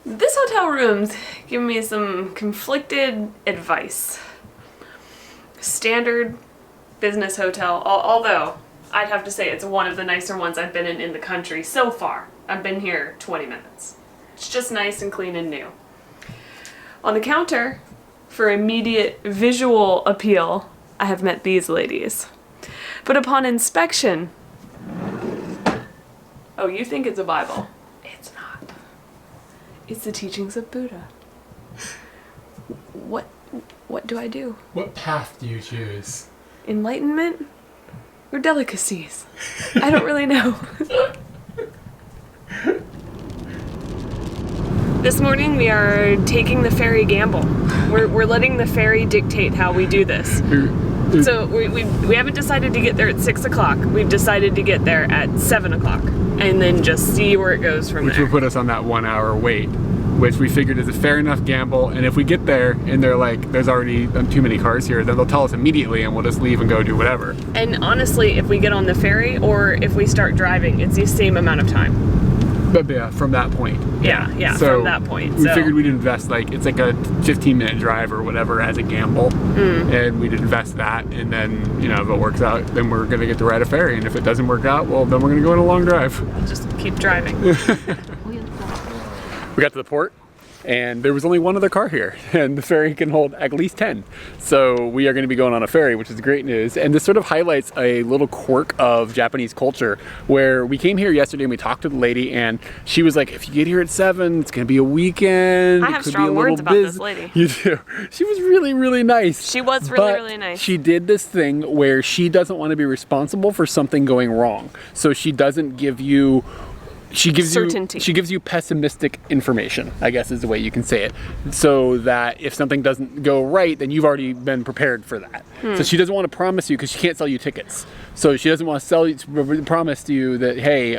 This hotel room's giving me some conflicted advice. Standard business hotel, although I'd have to say it's one of the nicer ones I've been in the country so far. I've been here 20 minutes. It's just nice and clean and new. On the counter, for immediate visual appeal, I have met these ladies. But upon inspection, oh, you think it's a Bible? It's not. It's the teachings of Buddha. What do I do? What path do you choose? Enlightenment or delicacies? I don't really know. This morning we are taking the ferry gamble. We're letting the ferry dictate how we do this. So we haven't decided to get there at 6 o'clock. We've decided to get there at 7 o'clock and then just see where it goes from there. Which will put us on that 1 hour wait, which we figured is a fair enough gamble. And if we get there and they're like, there's already too many cars here, then they'll tell us immediately and we'll just leave and go do whatever. And honestly, if we get on the ferry or if we start driving, it's the same amount of time. But yeah, from that point. Yeah, so from that point. We figured we'd invest, like, it's like a 15-minute drive or whatever as a gamble. And we'd invest that, and then, you know, if it works out, then we're going to get to ride a ferry. And if it doesn't work out, well, then we're going to go on a long drive. We'll just keep driving. We got to the port, and there was only one other car here, and the ferry can hold at least 10. So we are going to be going on a ferry, which is great news. And this sort of highlights a little quirk of Japanese culture, where we came here yesterday and we talked to the lady, and she was like, if you get here at 7, it's going to be a weekend. I have strong words about this lady. You do. She was really, really nice. She was really, really nice. She did this thing where she doesn't want to be responsible for something going wrong. So she doesn't give you she gives you pessimistic information, I guess is the way you can say it, so that if something doesn't go right, then you've already been prepared for that. So she doesn't want to promise you, because she can't sell you tickets. So she doesn't want to promise you that, hey,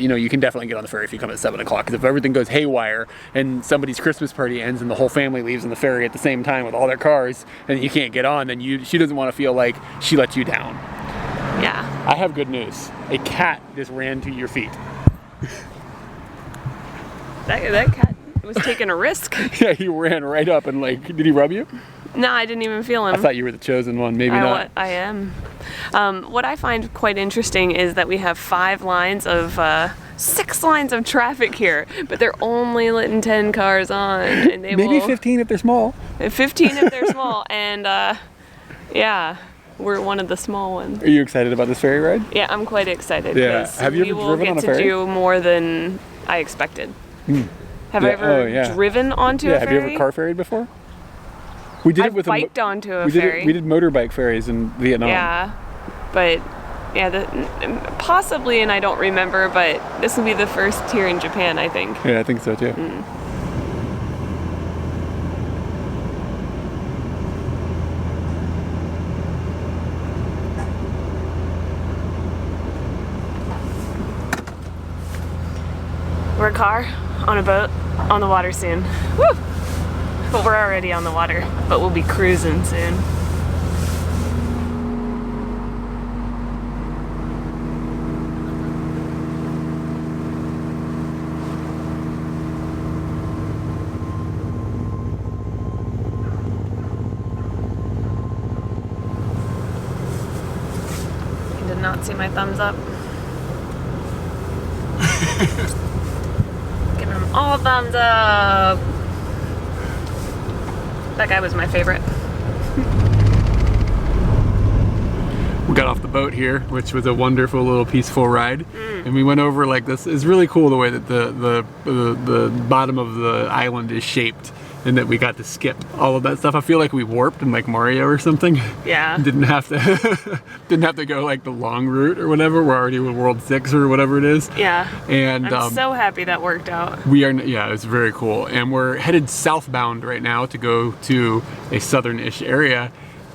you know, you can definitely get on the ferry if you come at 7 o'clock. Because if everything goes haywire and somebody's Christmas party ends and the whole family leaves on the ferry at the same time with all their cars, and you can't get on, then she doesn't want to feel like she let you down. Yeah. I have good news. A cat just ran to your feet. That cat was taking a risk. Yeah, he ran right up and, like, did he rub you? No, I didn't even feel him. I thought you were the chosen one. Maybe not. I am. What I find quite interesting is that we have 6 lines of traffic here, but they're only letting 10 cars on. And they Maybe 15 if they're small. 15 if they're small, and yeah. We're one of the small ones. Are you excited about this ferry ride? Yeah, I'm quite excited. Yeah. Have you ever driven on a ferry? We will get to do more than I expected. Have I ever driven onto a ferry? Have you ever car ferried before? We did it with biked onto a ferry. We did motorbike ferries in Vietnam. Yeah, but possibly, and I don't remember, but this will be the first here in Japan, I think. Yeah, I think so too. We're a car on a boat on the water soon. Woo! But we're already on the water, but we'll be cruising soon. You did not see my thumbs up. All thumbs up! That guy was my favorite. We got off the boat here, which was a wonderful little peaceful ride. And we went over like this. It's really cool the way that the bottom of the island is shaped, and that we got to skip all of that stuff. I feel like we warped in like Mario or something. Yeah. Didn't have to go like the long route or whatever. We're already with World 6 or whatever it is. Yeah. And I'm so happy that worked out. Yeah, it's very cool. And we're headed southbound right now to go to a southern-ish area.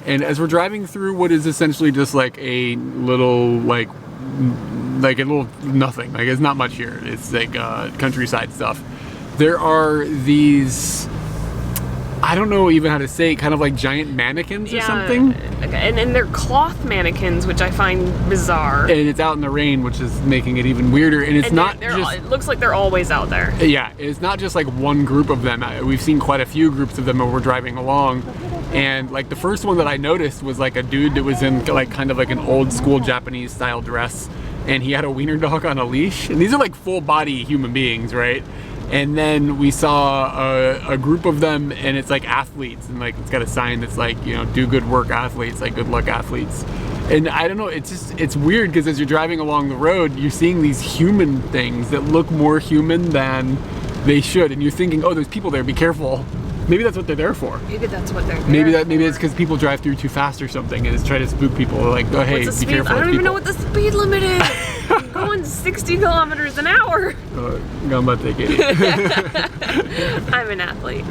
And as we're driving through what is essentially just like a little like a little nothing. Like, it's not much here. It's like countryside stuff. There are these I don't know even how to say it, kind of like giant mannequins or something. And they're cloth mannequins, which I find bizarre. And it's out in the rain, which is making it even weirder. And it's not just... It looks like they're always out there. Yeah, it's not just like one group of them. We've seen quite a few groups of them when we're driving along. And like the first one that I noticed was like a dude that was in like kind of like an old school Japanese style dress. And he had a wiener dog on a leash. And these are like full body human beings, right? And then we saw a group of them, and it's like athletes, and like it's got a sign that's like, you know, do good work athletes, like good luck athletes. And I don't know, it's weird because as you're driving along the road, you're seeing these human things that look more human than they should, and you're thinking, oh, there's people there, be careful. Maybe that's what they're there for. Maybe that's what they're there Maybe it's because people drive through too fast or something, and it's try to spook people. Like, oh, hey, be careful. I don't even know what the speed limit is. I'm going 60 kilometers an hour. Ganbatte, Katie. I'm an athlete.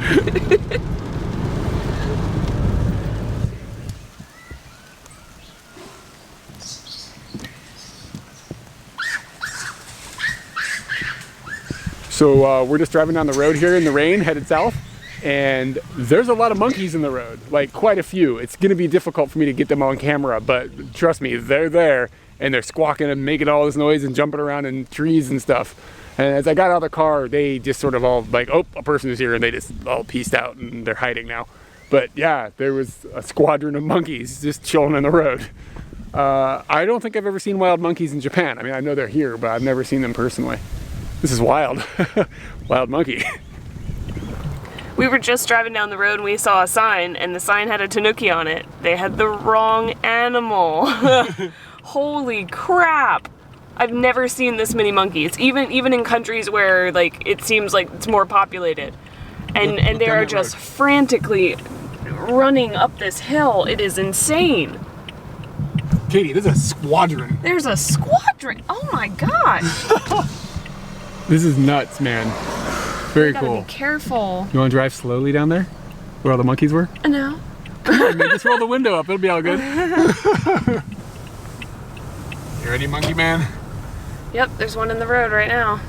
So we're just driving down the road here in the rain, headed south. And there's a lot of monkeys in the road, like quite a few. It's gonna be difficult for me to get them on camera, but trust me, they're there and they're squawking and making all this noise and jumping around in trees and stuff. And as I got out of the car, they just sort of all like, oh, a person is here, and they just all pieced out and they're hiding now. But yeah, there was a squadron of monkeys just chilling in the road. I don't think I've ever seen wild monkeys in Japan. I mean, I know they're here, but I've never seen them personally. This is wild. Wild monkey. We were just driving down the road and we saw a sign, and the sign had a tanuki on it. They had the wrong animal. Holy crap! I've never seen this many monkeys, even in countries where like it seems like it's more populated. And they are just frantically running up this hill. It is insane. Katie, there's a squadron. There's a squadron! Oh my gosh! This is nuts, man. Very cool. Be careful. You want to drive slowly down there? Where all the monkeys were? No. Come on, man, just roll the window up. It'll be all good. You ready, monkey man? Yep, there's one in the road right now.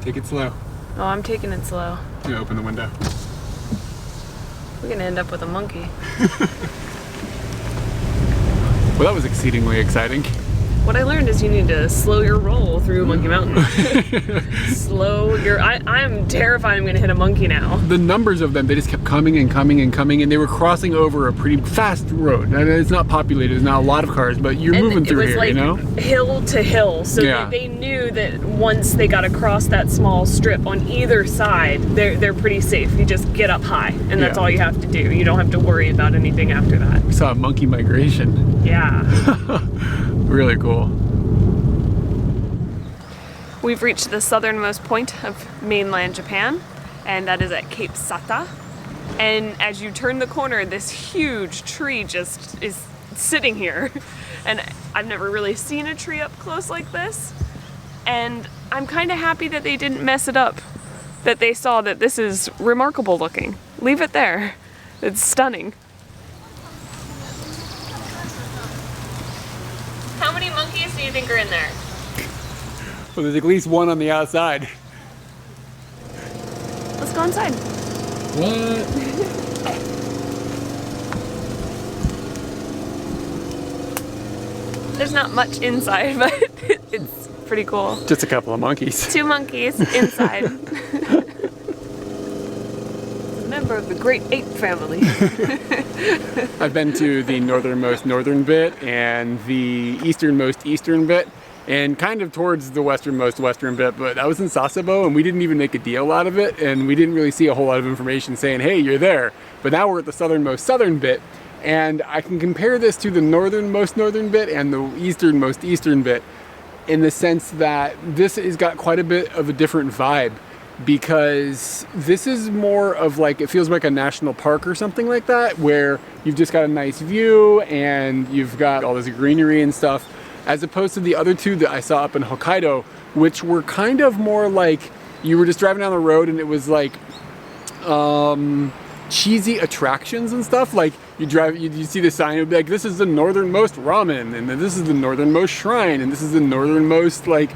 Take it slow. Oh, I'm taking it slow. You open the window. We're gonna end up with a monkey. Well, that was exceedingly exciting. What I learned is you need to slow your roll through Monkey Mountain. Slow your... I'm terrified I'm gonna hit a monkey now. The numbers of them, they just kept coming and coming and coming, and they were crossing over a pretty fast road. And it's not populated, there's not a lot of cars, but you're moving through here, like, you know? Hill to hill, so yeah. they knew that once they got across that small strip on either side, they're pretty safe. You just get up high, and that's all you have to do. You don't have to worry about anything after that. We saw a monkey migration. Yeah. Really cool. We've reached the southernmost point of mainland Japan, and that is at Cape Sata. And as you turn the corner, this huge tree just is sitting here. And I've never really seen a tree up close like this. And I'm kind of happy that they didn't mess it up, that they saw that this is remarkable looking. Leave it there. It's stunning. How many monkeys do you think are in there? Well, there's at least one on the outside. Let's go inside. What? There's not much inside, but it's pretty cool. Just a couple of monkeys. 2 monkeys inside. Member of the great ape family. I've been to the northernmost northern bit and the easternmost eastern bit and kind of towards the westernmost western bit, but I was in Sasebo and we didn't even make a deal out of it, and we didn't really see a whole lot of information saying, hey, you're there. But now we're at the southernmost southern bit, and I can compare this to the northernmost northern bit and the easternmost eastern bit in the sense that this has got quite a bit of a different vibe, because this is more of like, it feels like a national park or something like that, where you've just got a nice view and you've got all this greenery and stuff, as opposed to the other two that I saw up in Hokkaido, which were kind of more like, you were just driving down the road and it was like cheesy attractions and stuff. Like you drive, you see the sign, it would be like, this is the northernmost ramen, and then this is the northernmost shrine, and this is the northernmost like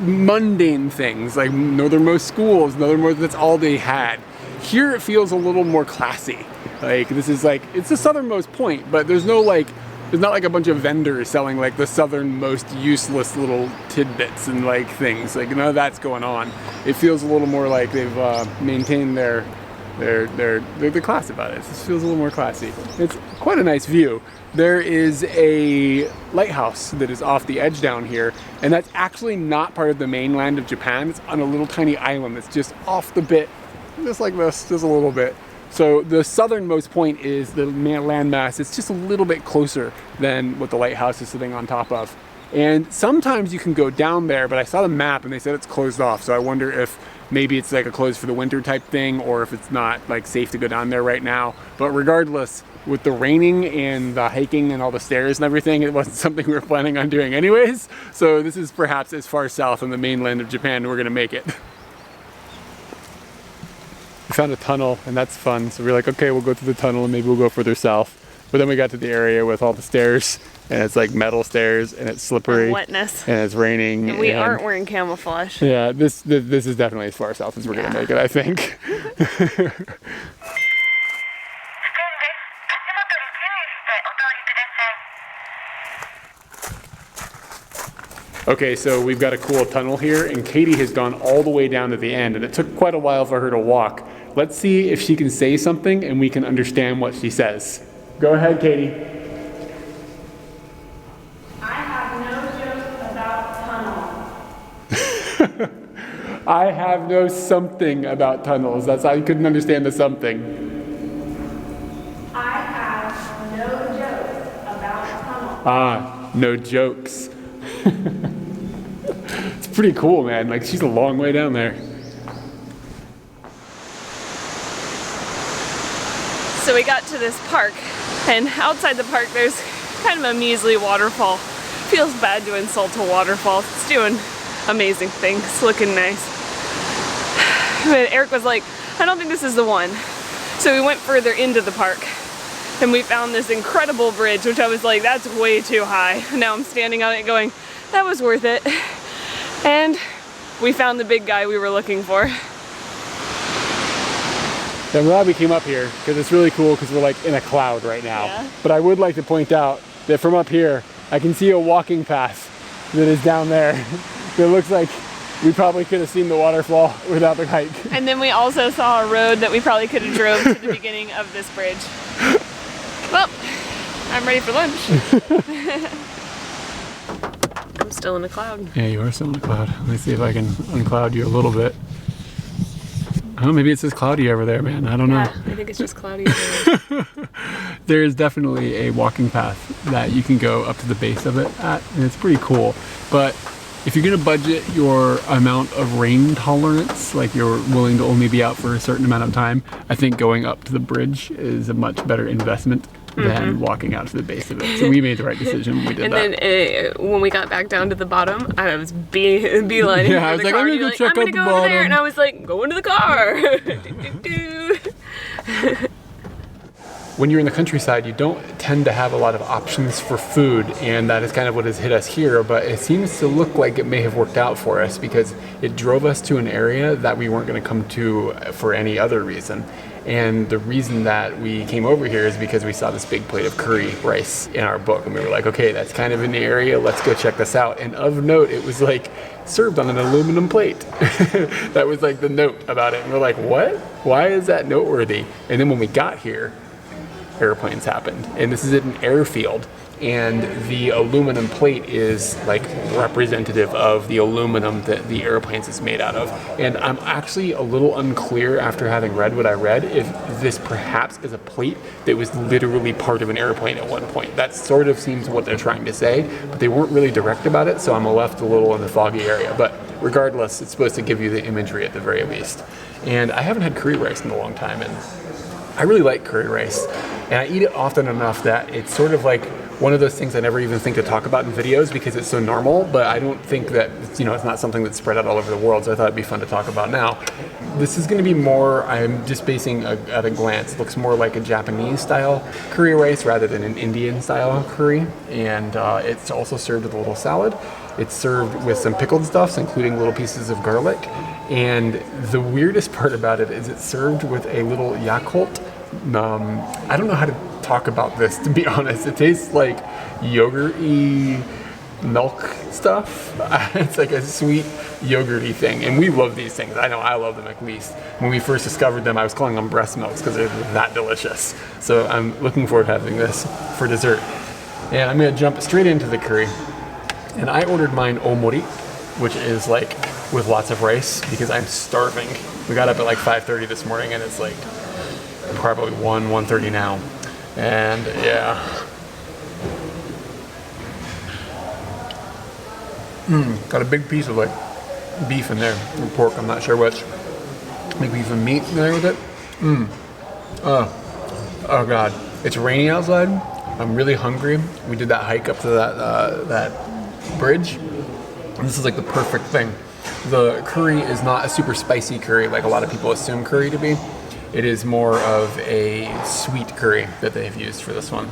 mundane things, like northernmost schools, northernmost, that's all they had. Here it feels a little more classy. Like this is like, it's the southernmost point, but there's no like, there's not like a bunch of vendors selling like the southernmost useless little tidbits and like things. Like none of that's going on. It feels a little more like they've maintained their class about it. It just feels a little more classy. It's quite a nice view. There is a lighthouse that is off the edge down here, and that's actually not part of the mainland of Japan. It's on a little tiny island that's just off the bit, just like this, just a little bit. So the southernmost point is the landmass. It's just a little bit closer than what the lighthouse is sitting on top of. And sometimes you can go down there, but I saw the map and they said it's closed off. So I wonder if maybe it's like a closed for the winter type thing, or if it's not like safe to go down there right now. But regardless, with the raining and the hiking and all the stairs and everything, it wasn't something we were planning on doing anyways. So this is perhaps as far south on the mainland of Japan we're gonna make it. We found a tunnel and that's fun. So we're like, okay, we'll go through the tunnel and maybe we'll go further south. But then we got to the area with all the stairs, and it's like metal stairs, and it's slippery, and wetness, and it's raining. And we aren't wearing camouflage. Yeah, this is definitely as far south as we're gonna make it, I think. Okay, so we've got a cool tunnel here, and Katie has gone all the way down to the end, and it took quite a while for her to walk. Let's see if she can say something and we can understand what she says. Go ahead, Katie. I have no joke about tunnels. I have no something about tunnels. That's how you couldn't understand the something. I have no jokes about tunnels. Ah, no jokes. It's pretty cool, man. Like, she's a long way down there. So we got to this park, and outside the park there's kind of a measly waterfall. Feels bad to insult a waterfall. It's doing amazing things, looking nice. But Eric was like, I don't think this is the one. So we went further into the park, and we found this incredible bridge, which I was like, that's way too high. Now I'm standing on it going, that was worth it. And we found the big guy we were looking for. I'm glad we came up here, because it's really cool because we're like in a cloud right now. Yeah. But I would like to point out that from up here, I can see a walking path that is down there. It looks like we probably could have seen the waterfall without the hike. And then we also saw a road that we probably could have drove to the beginning of this bridge. Well, I'm ready for lunch. I'm still in a cloud. Yeah, you are still in a cloud. Let me see if I can uncloud you a little bit. Oh, maybe it's just cloudy over there, man. I don't know. Yeah, I think it's just cloudy over there. There is definitely a walking path that you can go up to the base of it at, and it's pretty cool. But if you're gonna budget your amount of rain tolerance, like you're willing to only be out for a certain amount of time, I think going up to the bridge is a much better investment than walking out to the base of it. So we made the right decision when we did that. And then when we got back down to the bottom, I was beelining yeah, I was like, I'm gonna go check out the bottom. Over there. And I was like, go into the car. When you're in the countryside, you don't tend to have a lot of options for food, and that is kind of what has hit us here, but it seems to look like it may have worked out for us because it drove us to an area that we weren't going to come to for any other reason. And the reason that we came over here is because we saw this big plate of curry rice in our book, and we were like, okay, that's kind of in the area, let's go check this out. And of note, it was like served on an aluminum plate. That was like the note about it. And we're like, what? Why is that noteworthy? And then when we got here, airplanes happened, and this is at an airfield, and the aluminum plate is like representative of the aluminum that the airplanes is made out of. And I'm actually a little unclear after having read what I read if this perhaps is a plate that was literally part of an airplane at one point. That sort of seems what they're trying to say, but they weren't really direct about it, so I'm left a little in the foggy area. But regardless, it's supposed to give you the imagery at the very least. And I haven't had curry rice in a long time, and I really like curry rice, and I eat it often enough that it's sort of like one of those things I never even think to talk about in videos because it's so normal, but I don't think that, it's not something that's spread out all over the world, so I thought it'd be fun to talk about now. This is going to be more, I'm just basing at a glance, it looks more like a Japanese style curry rice rather than an Indian style curry, and it's also served with a little salad. It's served with some pickled stuffs, including little pieces of garlic. And the weirdest part about it is it's served with a little Yakult. I don't know how to talk about this, to be honest. It tastes like yogurt-y milk stuff. It's like a sweet yogurty thing, and we love these things. I know I love them at least. When we first discovered them, I was calling them breast milks because they're that delicious. So I'm looking forward to having this for dessert. And I'm gonna jump straight into the curry. And I ordered mine omori, which is like with lots of rice because I'm starving. We got up at like 5:30 this morning, and it's like probably 1:30 now. And yeah. Got a big piece of like beef in there, or pork, I'm not sure which. Big piece of meat in there with it. Oh God, it's rainy outside. I'm really hungry. We did that hike up to that bridge. And this is like the perfect thing. The curry is not a super spicy curry like a lot of people assume curry to be. It is more of a sweet curry that they've used for this one.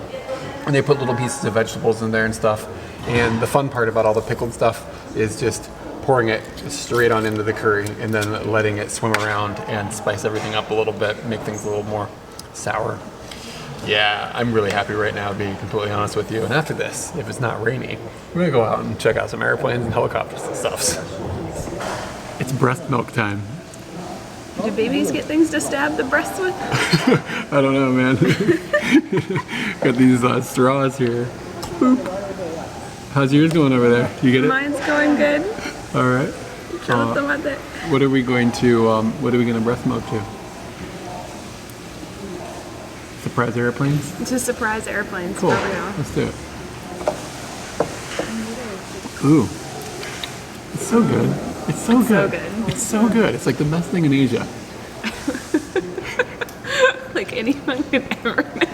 And they put little pieces of vegetables in there and stuff. And the fun part about all the pickled stuff is just pouring it straight on into the curry and then letting it swim around and spice everything up a little bit, make things a little more sour. Yeah, I'm really happy right now, being completely honest with you. And after this, if it's not rainy, we're gonna go out and check out some airplanes and helicopters and stuff. It's breast milk time. Do babies get things to stab the breasts with? I don't know, man. Got these straws here. Boop. How's yours going over there? You get it? Mine's going good. All right. What are we going to breast milk to? Surprise airplanes? To surprise airplanes. Cool. Let's do it. Ooh. It's so good. It's so good. It's so good. It's like the best thing in Asia. Like anyone could ever know.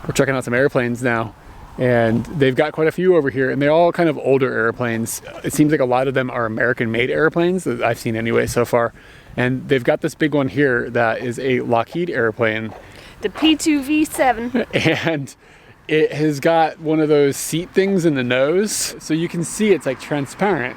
We're checking out some airplanes now, and they've got quite a few over here, and they're all kind of older airplanes. It seems like a lot of them are American-made airplanes that I've seen anyway so far. And they've got this big one here that is a Lockheed airplane. The P2V7. And it has got one of those seat things in the nose, so you can see it's like transparent.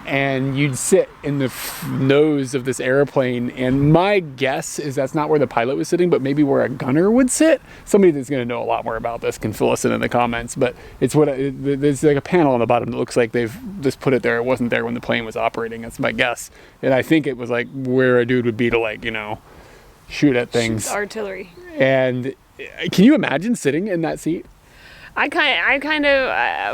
And you'd sit in the nose of this airplane, and my guess is that's not where the pilot was sitting, but maybe where a gunner would sit. Somebody that's going to know a lot more about this can fill us in the comments, but it's there's like a panel on the bottom that looks like they've just put it there. It wasn't there when the plane was operating. That's my guess. And I think it was like where a dude would be to, like, you know, shoot at things. Shoot artillery. And can you imagine sitting in that seat? I kind of,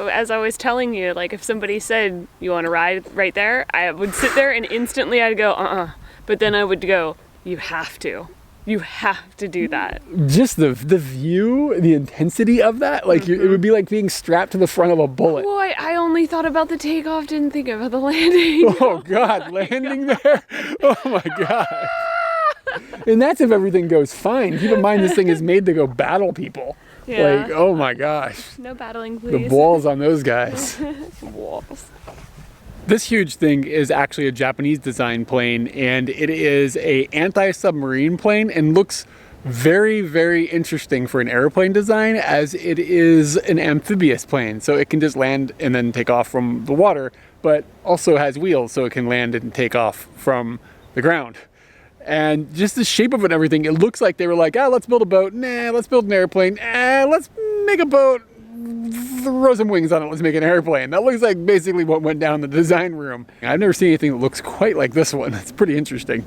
as I was telling you, like if somebody said, you want to ride right there, I would sit there and instantly I'd go, But then I would go, you have to do that. Just the view, the intensity of that, like it would be like being strapped to the front of a bullet. Boy, I only thought about the takeoff, didn't think about the landing. Oh God, landing there? Oh my God. And that's if everything goes fine. Keep in mind, this thing is made to go battle people. Yeah. Like, oh my gosh. No battling, please. The balls on those guys. Walls. This huge thing is actually a Japanese design plane, and it is a anti-submarine plane and looks very, very interesting for an airplane design, as it is an amphibious plane. So it can just land and then take off from the water, but also has wheels so it can land and take off from the ground. And just the shape of it and everything, it looks like they were like, let's build a boat. Nah, let's build an airplane. Let's make a boat. Throw some wings on it. Let's make an airplane. That looks like basically what went down in the design room. I've never seen anything that looks quite like this one. It's pretty interesting.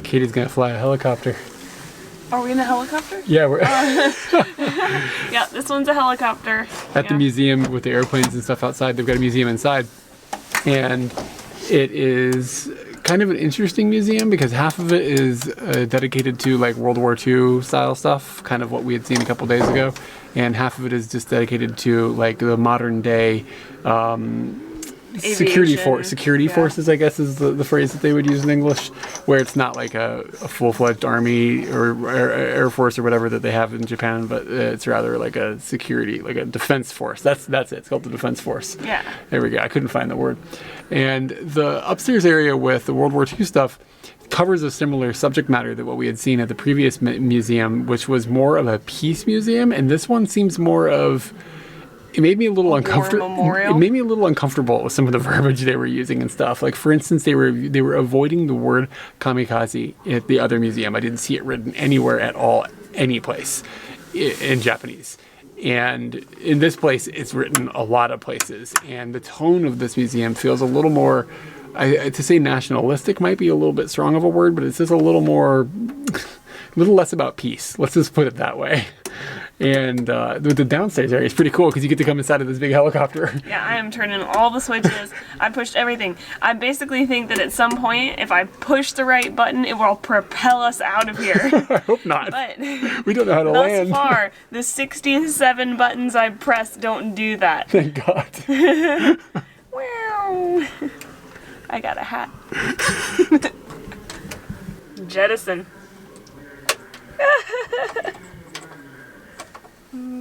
Katie's gonna fly a helicopter. Are we in a helicopter? Yeah, we're. Yeah, this one's a helicopter. At the museum with the airplanes and stuff outside, they've got a museum inside. And it is kind of an interesting museum because half of it is dedicated to like World War II style stuff, kind of what we had seen a couple days ago, and half of it is just dedicated to like the modern day Aviation. Forces, I guess, is the phrase that they would use in English, where it's not like a full-fledged army or air force or whatever that they have in Japan, but it's rather like a security, like a defense force. That's it. It's called the defense force. Yeah. There we go. I couldn't find the word. And the upstairs area with the World War II stuff covers a similar subject matter that what we had seen at the previous museum, which was more of a peace museum, and this one seems more of. It made me a little uncomfortable. It made me a little uncomfortable with some of the verbiage they were using and stuff. Like, for instance, they were avoiding the word kamikaze at the other museum. I didn't see it written anywhere at all, any place in Japanese. And in this place, it's written a lot of places. And the tone of this museum feels a little more. To say nationalistic might be a little bit strong of a word, but it's just a little less about peace. Let's just put it that way. And the downstairs area is pretty cool because you get to come inside of this big helicopter. Yeah, I am turning all the switches. I pushed everything. I basically think that at some point, if I push the right button, it will propel us out of here. I hope not. But we don't know how to land. Thus far, the 67 buttons I pressed don't do that. Thank God. Wow. I got a hat. Jettison.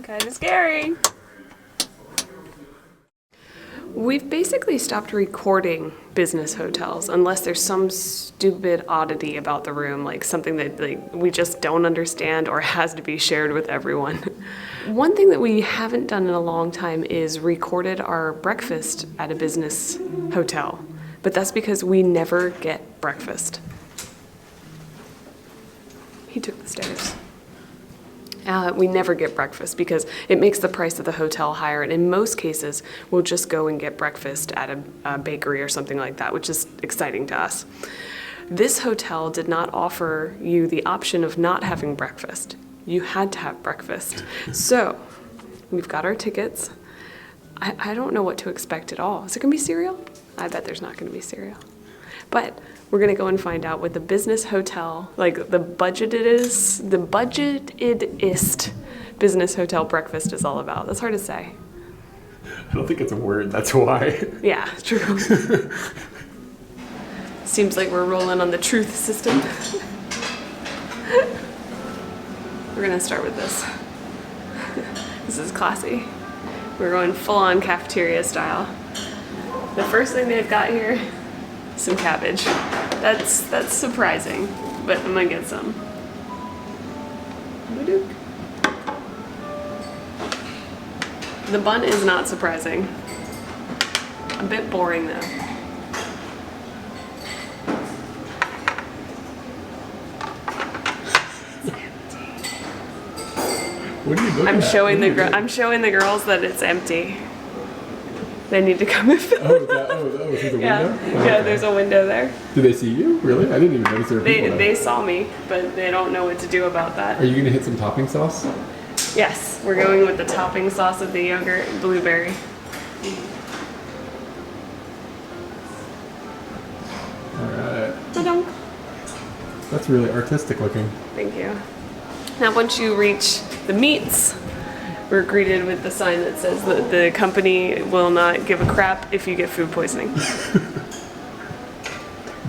Kind of scary. We've basically stopped recording business hotels unless there's some stupid oddity about the room, like something that we just don't understand or has to be shared with everyone. One thing that we haven't done in a long time is recorded our breakfast at a business hotel, but that's because we never get breakfast. He took the stairs. We never get breakfast because it makes the price of the hotel higher, and in most cases, we'll just go and get breakfast at a bakery or something like that, which is exciting to us. This hotel did not offer you the option of not having breakfast. You had to have breakfast. So, we've got our tickets. I don't know what to expect at all. Is it going to be cereal? I bet there's not going to be cereal. But we're going to go and find out what the business hotel, like the budgetedest business hotel breakfast is all about. That's hard to say. I don't think it's a word, that's why. Yeah, true. Seems like we're rolling on the truth system. We're going to start with this. This is classy. We're going full-on cafeteria style. The first thing they've got here, some cabbage. That's surprising, but I'm gonna get some. The bun is not surprising. A bit boring though. What are you looking I'm at? showing the girls that it's empty. They need to come and fill it. Through the window? Yeah, there's a window there. Did they see you? Really? I didn't even notice there were people there. They saw me, but they don't know what to do about that. Are you going to hit some topping sauce? Yes, we're going with the topping sauce of the yogurt blueberry. Alright. Ta-dunk. That's really artistic looking. Thank you. Now once you reach the meats, we're greeted with the sign that says that the company will not give a crap if you get food poisoning.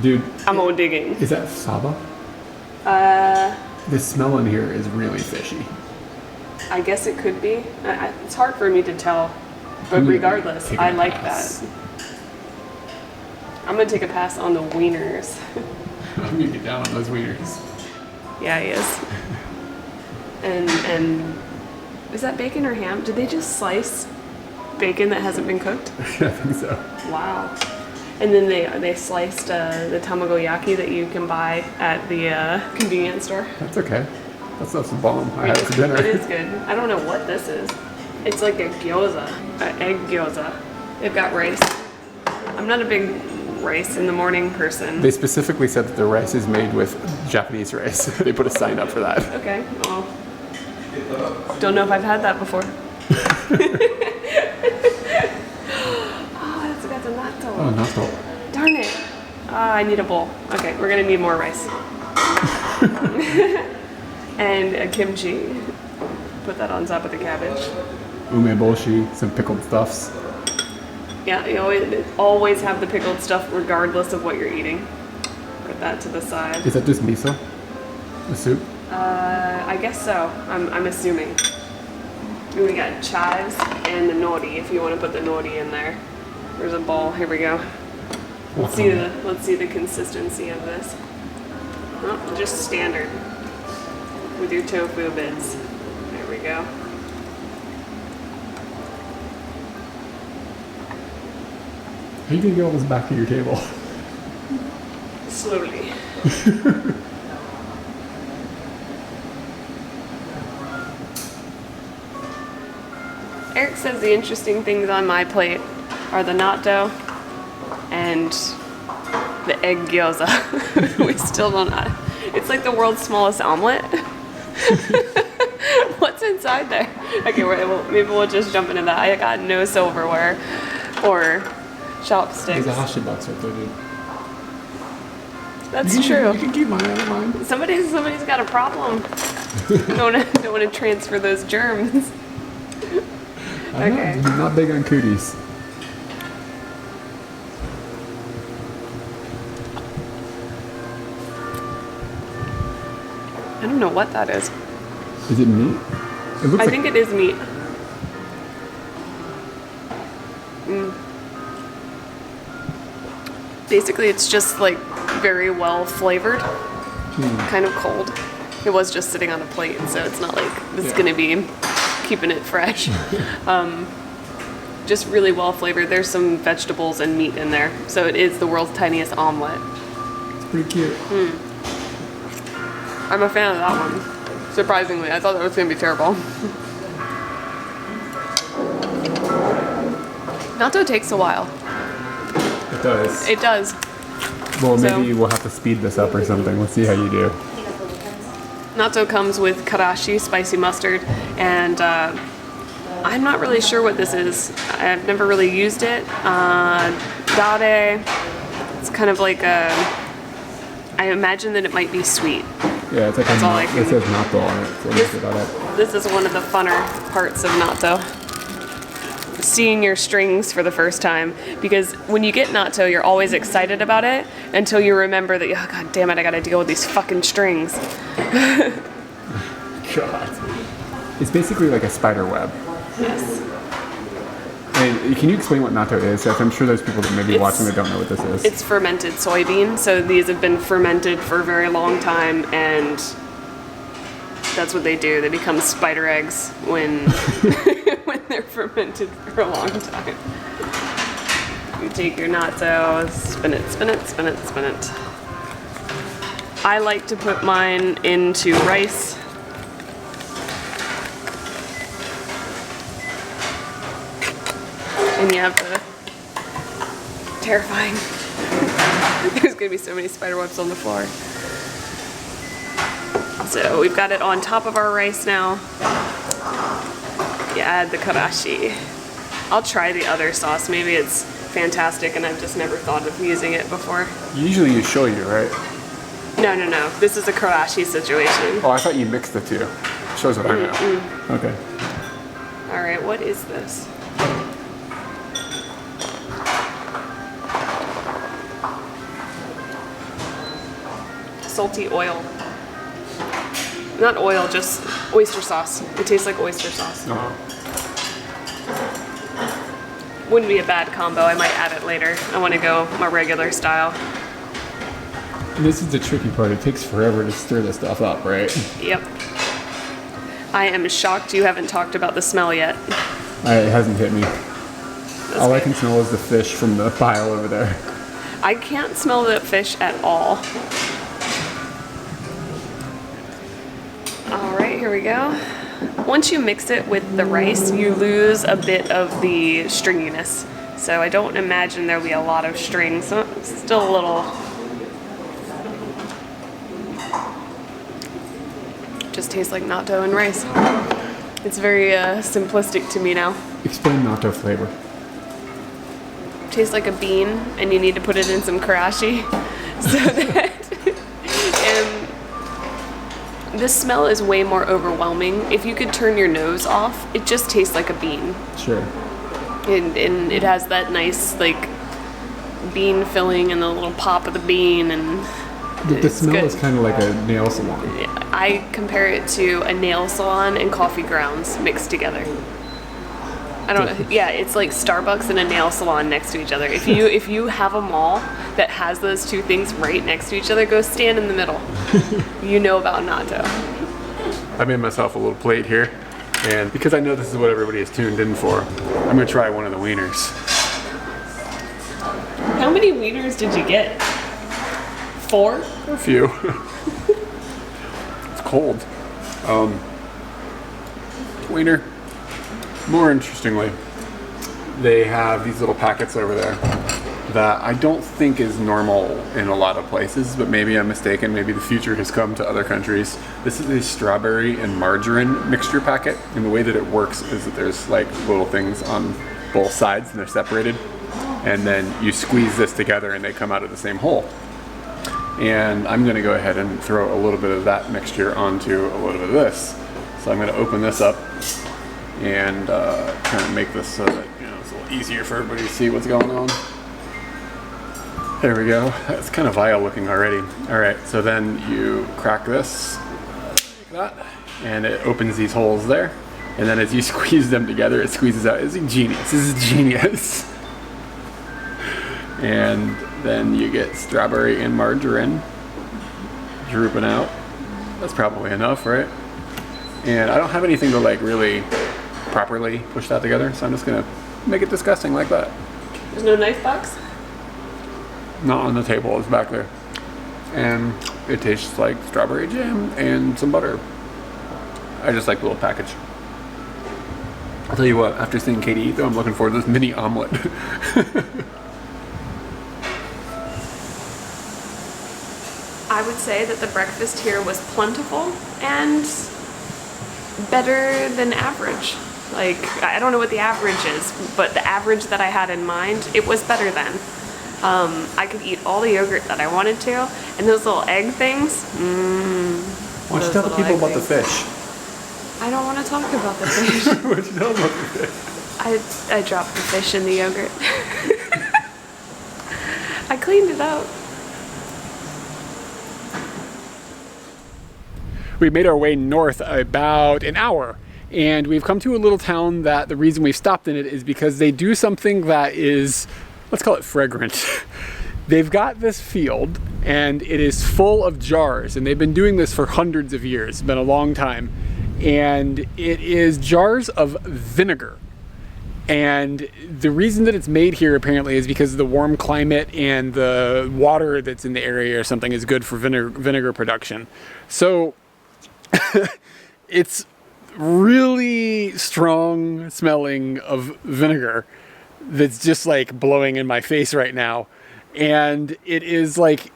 Dude. I'm all digging. Is that saba? The smell in here is really fishy. I guess it could be. It's hard for me to tell, but regardless, I like that. I'm gonna take a pass on the wieners. I'm gonna get down on those wieners. Yeah, he is. And is that bacon or ham? Did they just slice bacon that hasn't been cooked? Yeah, I think so. Wow. And then they sliced the tamagoyaki that you can buy at the convenience store. That's okay. That stuff's a bomb. I had it for dinner. It is good. I don't know what this is. It's like a gyoza, an egg gyoza. They've got rice. I'm not a big rice in the morning person. They specifically said that the rice is made with Japanese rice. They put a sign up for that. Okay, well, don't know if I've had that before. Oh, it's got the natto. Oh, natto. Darn it. I need a bowl. Okay, we're gonna need more rice. And a kimchi. Put that on top of the cabbage. Umeboshi, some pickled stuffs. Yeah, you always have the pickled stuff regardless of what you're eating. Put that to the side. Is that just miso? The soup? I guess so. I'm assuming. And we got chives and the nori if you want to put the nori in there. There's a bowl. Here we go. Let's see the consistency of this. Oh, just standard with your tofu bits. There we go. How are you gonna get all this back to your table? Slowly. Eric says the interesting things on my plate are the natto and the egg gyoza. We still don't know. It's like the world's smallest omelette. What's inside there? Okay, maybe we'll just jump into that. I got no silverware or chopsticks. There's a hashi box right there, dude. That's true. You can keep mine, I don't mind. Somebody's got a problem. don't want to transfer those germs. Okay. I'm not big on cooties. I don't know what that is. Is it meat? I think it is meat. Basically, it's just like very well flavored, kind of cold. It was just sitting on a plate, so it's not like this is gonna be keeping it fresh. Just really well flavored. There's some vegetables and meat in there, so it is the world's tiniest omelet. It's pretty cute. I'm a fan of that one. Surprisingly, I thought that was gonna be terrible. Natto takes a while. It does. It does. Well, maybe we'll have to speed this up or something. Let's see how you do. Natto comes with karashi, spicy mustard, and I'm not really sure what this is. I've never really used it. Dade, it's kind of like a, I imagine that it might be sweet. Yeah, it's like it says natto on it. So this is one of the funner parts of natto. Seeing your strings for the first time, because when you get natto, you're always excited about it until you remember that, oh god damn it, I gotta deal with these fucking strings. God. It's basically like a spider web. Yes. And can you explain what natto is? I'm sure there's people that may be watching that don't know what this is. It's fermented soybean, so these have been fermented for a very long time, and that's what they do. They become spider eggs when when they're fermented for a long time. You take your natto, spin it, spin it, spin it, spin it. I like to put mine into rice. And you have to, terrifying. There's gonna be so many spider webs on the floor. So we've got it on top of our rice now. You add the karashi. I'll try the other sauce. Maybe it's fantastic and I've just never thought of using it before. Usually you shoyu, right? No. This is a karashi situation. Oh, I thought you mixed the two. Shows what I know. Okay. All right, what is this? Salty oil. Not oil, just oyster sauce. It tastes like oyster sauce. Wouldn't be a bad combo. I might add it later. I want to go my regular style. And this is the tricky part. It takes forever to stir this stuff up, right? Yep. I am shocked you haven't talked about the smell yet. It hasn't hit me. All I good. can smell is the fish from the pile over there. I can't smell the fish at all. All right, here we go. Once you mix it with the rice, you lose a bit of the stringiness. So I don't imagine there'll be a lot of string. So it's still a little. Just tastes like natto and rice. It's very simplistic to me now. Explain natto flavor. Tastes like a bean, and you need to put it in some karashi, so that. And the smell is way more overwhelming. If you could turn your nose off, it just tastes like a bean. Sure. And it has that nice, like, bean filling and the little pop of the bean, and the smell is kind of like a nail salon. I compare it to a nail salon and coffee grounds mixed together. I don't. Yeah, it's like Starbucks and a nail salon next to each other. If you have a mall that has those two things right next to each other, go stand in the middle. You know about natto. I made myself a little plate here, and because I know this is what everybody is tuned in for, I'm gonna try one of the wieners. How many wieners did you get? 4? A few. It's cold. Wiener. More interestingly, they have these little packets over there that I don't think is normal in a lot of places, but maybe I'm mistaken. Maybe the future has come to other countries. This is a strawberry and margarine mixture packet, and the way that it works is that there's like little things on both sides and they're separated, and then you squeeze this together and they come out of the same hole. And I'm going to go ahead and throw a little bit of that mixture onto a little bit of this. So I'm going to open this up and kind of make this so that it's a little easier for everybody to see what's going on. There we go. That's kind of vile looking already. All right, so then you crack this like that, and it opens these holes there. And then as you squeeze them together, it squeezes out. It's genius. This is genius. And then you get strawberry and margarine drooping out. That's probably enough, right? And I don't have anything to like really properly push that together, so I'm just gonna make it disgusting like that. There's no knife box? Not on the table, it's back there. And it tastes like strawberry jam and some butter. I just like the little package. I'll tell you what, after seeing Katie eat though, I'm looking forward to this mini omelet. I would say that the breakfast here was plentiful and better than average. Like, I don't know what the average is, but the average that I had in mind, it was better than. I could eat all the yogurt that I wanted to, and those little egg things, Why don't you tell the people about the fish? I don't want to talk about the fish. Why don't you tell them about the fish? I dropped the fish in the yogurt. I cleaned it out. We made our way north about an hour, and we've come to a little town that the reason we've stopped in it is because they do something that is, let's call it fragrant. They've got this field and it is full of jars, and they've been doing this for hundreds of years. It's been a long time, and it is jars of vinegar. And the reason that it's made here apparently is because the warm climate and the water that's in the area or something is good for vinegar production. So it's really strong smelling of vinegar that's just like blowing in my face right now. And it is like,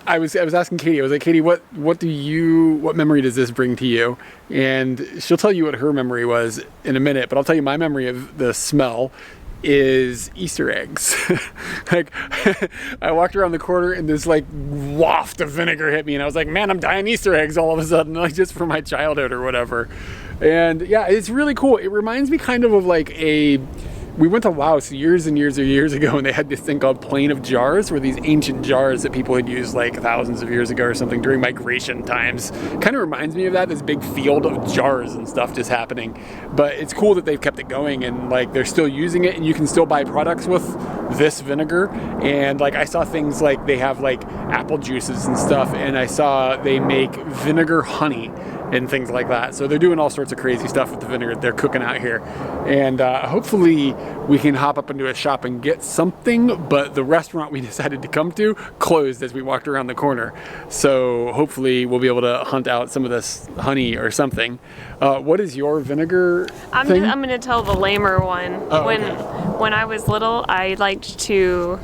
I was asking Katie, I was like, Katie, what memory does this bring to you? And she'll tell you what her memory was in a minute, but I'll tell you my memory of the smell is Easter eggs. Like, I walked around the corner and this like waft of vinegar hit me, and I was like, man, I'm dying Easter eggs all of a sudden, like just from my childhood or whatever. And yeah, it's really cool. It reminds me kind of like we went to Laos years and years ago, and they had this thing called Plain of Jars, where these ancient jars that people had used like thousands of years ago or something during migration times. Kind of reminds me of that, this big field of jars and stuff just happening. But it's cool that they've kept it going, and like they're still using it, and you can still buy products with this vinegar. And like I saw things like they have like apple juices and stuff, and I saw they make vinegar honey and things like that. So they're doing all sorts of crazy stuff with the vinegar they're cooking out here. And hopefully we can hop up into a shop and get something, but the restaurant we decided to come to closed as we walked around the corner. So hopefully we'll be able to hunt out some of this honey or something. What is your vinegar thing? I'm going to tell the lamer one. Oh, when I was little, I liked to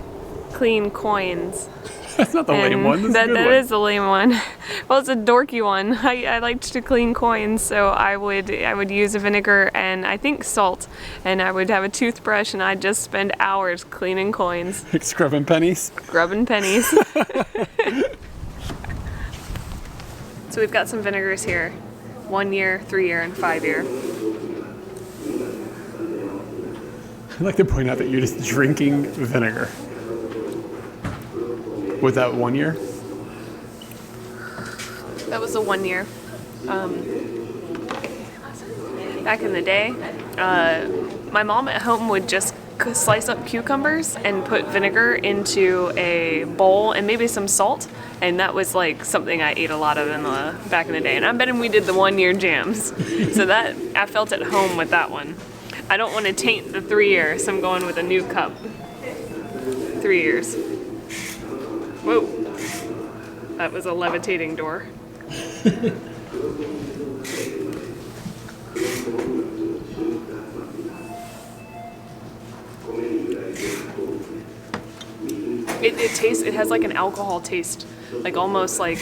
clean coins. That's not the lame one. That is the lame one. Well, it's a dorky one. I liked to clean coins, so I would use a vinegar and I think salt, and I would have a toothbrush, and I'd just spend hours cleaning coins. Like scrubbing pennies? Scrubbing pennies. So we've got some vinegars here. 1 year, 3 year, and 5 year. I'd like to point out that you're just drinking vinegar. Was that 1 year? That was the 1 year. Back in the day, my mom at home would just slice up cucumbers and put vinegar into a bowl and maybe some salt, and that was like something I ate a lot of back in the day. And I'm betting we did the 1 year jams, so that I felt at home with that one. I don't want to taint the 3 years, so I'm going with a new cup. 3 years. Whoa, that was a levitating door. It tastes, it has like an alcohol taste, like almost like,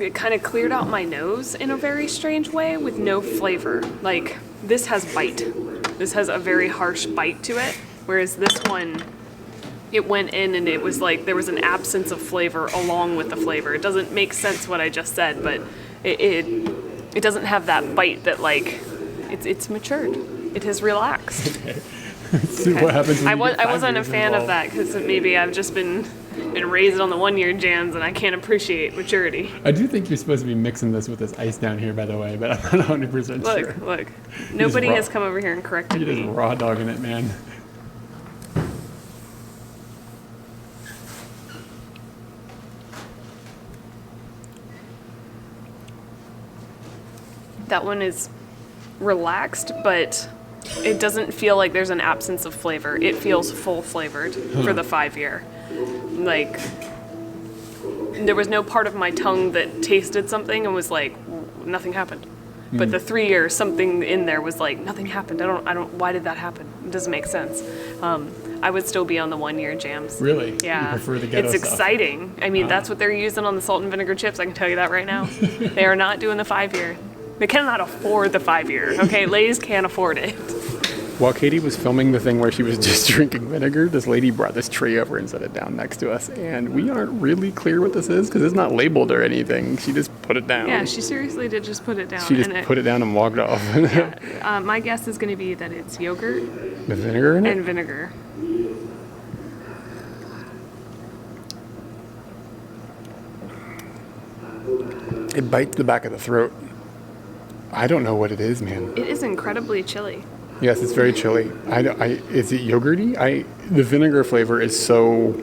it kind of cleared out my nose in a very strange way with no flavor. Like, this has bite. This has a very harsh bite to it, whereas this one, it went in and it was like there was an absence of flavor along with the flavor. It doesn't make sense what I just said, but it doesn't have that bite that, like, it's matured. It has relaxed. See what happens when you get 5 I wasn't a years fan involved. of that because maybe I've just been raised on the 1 year jams and I can't appreciate maturity. I do think you're supposed to be mixing this with this ice down here, by the way, but I'm not 100% sure. Look. Nobody has come over here and corrected You're just me. raw dogging it, man. That one is relaxed, but it doesn't feel like there's an absence of flavor. It feels full flavored for the 5 year. Like, there was no part of my tongue that tasted something and was like, nothing happened. But the 3 year, something in there was like, nothing happened. Why did that happen? It doesn't make sense. I would still be on the 1 year jams. Really? Yeah. You prefer the ghetto It's stuff? exciting. I mean, that's what they're using on the salt and vinegar chips. I can tell you that right now. They are not doing the 5 year. They cannot afford the 5 year. Okay, Lay's can't afford it. While Katie was filming the thing where she was just drinking vinegar, this lady brought this tray over and set it down next to us. And we aren't really clear what this is because it's not labeled or anything. She just put it down. Yeah, she seriously did just put it down. She just put it down and walked off. My guess is going to be that it's yogurt With vinegar in it? and vinegar. It bites the back of the throat. I don't know what it is, man. It is incredibly chilly. Yes, it's very chilly. Is it yogurty? The vinegar flavor is so...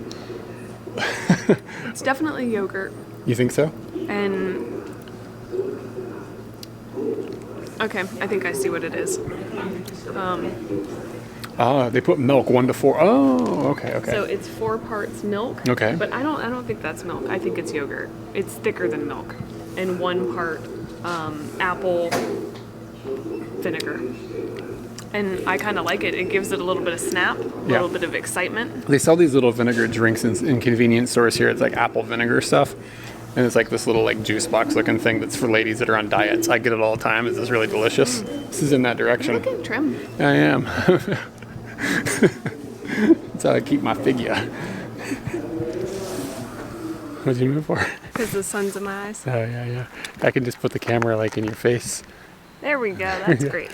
It's definitely yogurt. You think so? And okay, I think I see what it is. They put milk 1 to 4. Oh, okay. So it's 4 parts milk. Okay. But I don't think that's milk. I think it's yogurt. It's thicker than milk, and 1 part apple vinegar. And I kind of like it. It gives it a little bit of snap, a little bit of excitement. They sell these little vinegar drinks in convenience stores here. It's like apple vinegar stuff. And it's like this little like juice box looking thing that's for ladies that are on diets. I get it all the time. It's just really delicious. This is in that direction. Look at trim. I am. That's how I keep my figure. What'd you move for? Because the sun's in my eyes. Oh, yeah. I can just put the camera like in your face. There we go. That's great.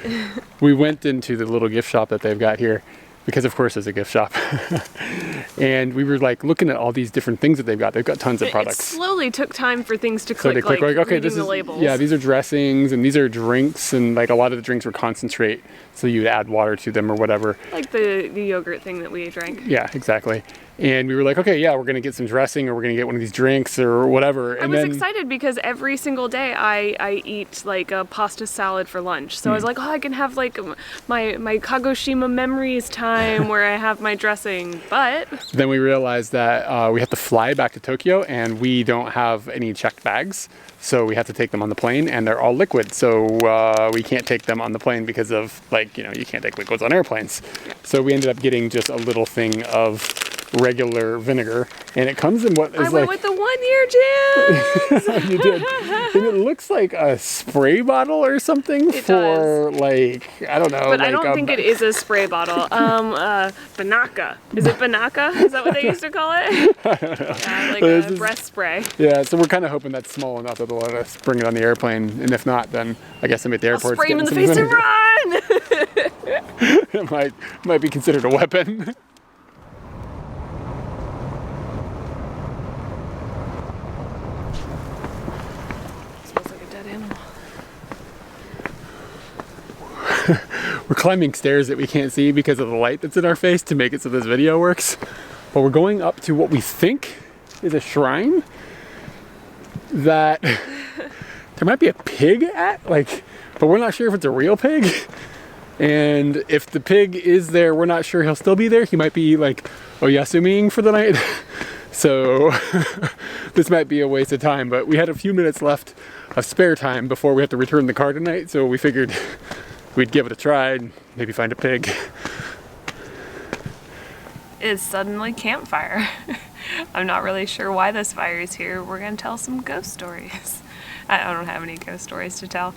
We went into the little gift shop that they've got here because of course it's a gift shop. And we were like looking at all these different things that they've got. They've got tons of products. It slowly took time for things to So click. they click like, okay, this reading is, the labels. yeah, these are dressings and these are drinks, and like a lot of the drinks were concentrate, so you'd add water to them or whatever. Like the yogurt thing that we drank. Yeah, exactly. And we were like, okay, yeah, we're gonna get some dressing, or we're gonna get one of these drinks or whatever. And I was excited because every single day I eat like a pasta salad for lunch. So I was like, oh, I can have like my Kagoshima memories time where I have my dressing. But then we realized that we have to fly back to Tokyo, and we don't have any checked bags. So we have to take them on the plane, and they're all liquid. So we can't take them on the plane because of, like, you can't take liquids on airplanes. Yeah. So we ended up getting just a little thing of regular vinegar, and it comes in what is I went with the 1 year jam. You did. And it looks like a spray bottle or something for like, I don't know. But like I don't think it is a spray bottle. Banaka. Is it Banaka? Is that what they used to call it? Yeah, like a breath spray. Yeah, so we're kind of hoping that's small enough that they'll let us bring it on the airplane, and if not, then I guess I'm at the airport. I'll spray him in the face and run! It might be considered a weapon. Smells like a dead animal. We're climbing stairs that we can't see because of the light that's in our face to make it so this video works. But we're going up to what we think is a shrine that there might be a pig at, but we're not sure if it's a real pig. And if the pig is there, we're not sure he'll still be there. He might be like oyasumiing for the night. So this might be a waste of time, but we had a few minutes left of spare time before we have to return the car tonight. So we figured we'd give it a try and maybe find a pig. It's suddenly campfire. I'm not really sure why this fire is here. We're gonna tell some ghost stories. I don't have any ghost stories to tell.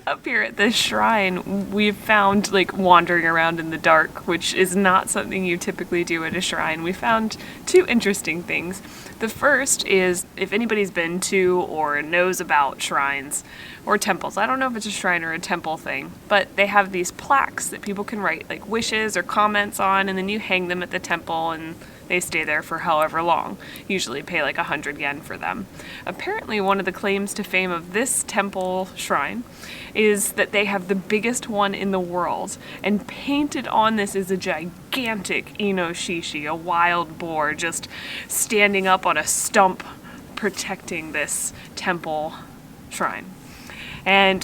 Up here at this shrine, we've found wandering around in the dark, which is not something you typically do at a shrine. We found two interesting things. The first is, if anybody's been to or knows about shrines or temples, I don't know if it's a shrine or a temple thing, but they have these plaques that people can write wishes or comments on, and then you hang them at the temple and they stay there for however long. Usually pay 100 yen for them. Apparently one of the claims to fame of this temple shrine is that they have the biggest one in the world, and painted on this is a gigantic inoshishi, a wild boar just standing up on a stump protecting this temple shrine. And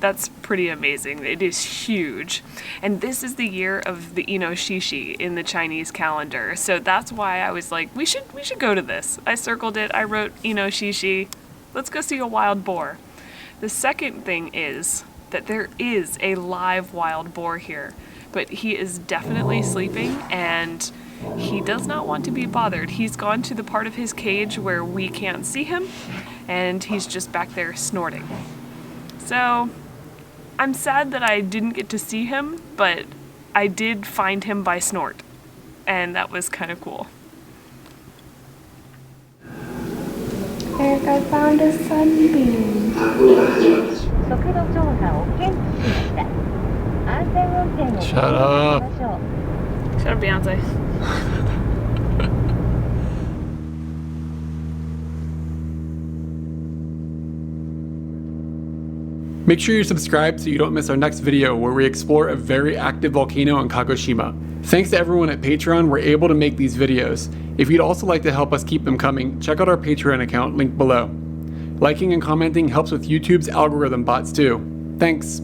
that's pretty amazing. It is huge. And this is the year of the inoshishi in the Chinese calendar. So that's why I was like, we should go to this. I circled it. I wrote inoshishi. Let's go see a wild boar. The second thing is that there is a live wild boar here, but he is definitely sleeping and he does not want to be bothered. He's gone to the part of his cage where we can't see him, and he's just back there snorting. So I'm sad that I didn't get to see him, but I did find him by snort, and that was kind of cool. Eric, I found a sunbeam. Shut up. Shut up, Beyonce. Make sure you're subscribed so you don't miss our next video where we explore a very active volcano in Kagoshima. Thanks to everyone at Patreon, we're able to make these videos. If you'd also like to help us keep them coming, check out our Patreon account linked below. Liking and commenting helps with YouTube's algorithm bots too. Thanks.